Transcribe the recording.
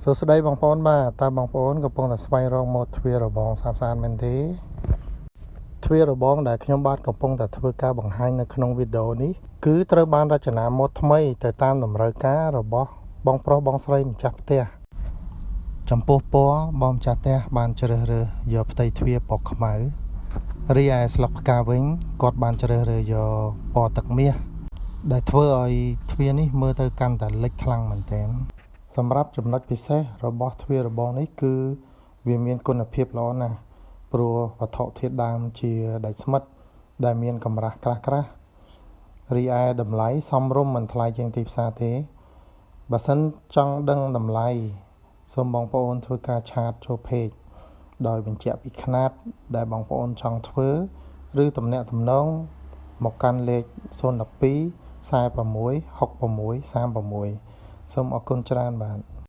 សួស្តីបងប្អូនបាទតើបងប្អូនកំពុងតែស្វែងរកម៉ូដទ្វាររបងសានមែនទេទ្វាររបងដែលខ្ញុំបាទកំពុងតែធ្វើការបង្ហាញនៅក្នុងវីដេអូនេះគឺត្រូវបានរចនាម៉ូដថ្មីទៅតាមតម្រូវការរបស់បងប្រុសបងស្រីម្ចាស់ផ្ទះចំពោះពណ៌បងម្ចាស់ផ្ទះបានជ្រើសរើសយកផ្ទៃទ្វារពណ៌ខ្មៅរីឯស្លឹកផ្កាវិញគាត់បានជ្រើសរើសយកពណ៌ទឹកមាសដែលធ្វើឲ្យទ្វារនេះមើលទៅកាន់តែលេចខ្លាំងមែនទែនសម្រាប់ចំណុចពិសេសរបស់ទ្វាររបងនេះគឺវាមានគុណភាពល្អណាស់ព្រោះវត្ថុធាតុដើមជាដែកស្មិតដែលមានកម្រាស់ក្រាស់រីឯតម្លៃសមរម្យមិនថ្លៃជាងទីផ្សារទេបើសិនចង់ដឹងតម្លៃសូមបងប្អូនធ្វើការឆាតចូល page ដោយបញ្ជាក់ពីຂະຫນາດដែលបងប្អូនចង់ធ្វើឬទំនាក់ទំនងមកកាន់លេខ012 46 66 36សូមអរគុណច្រើនបាទ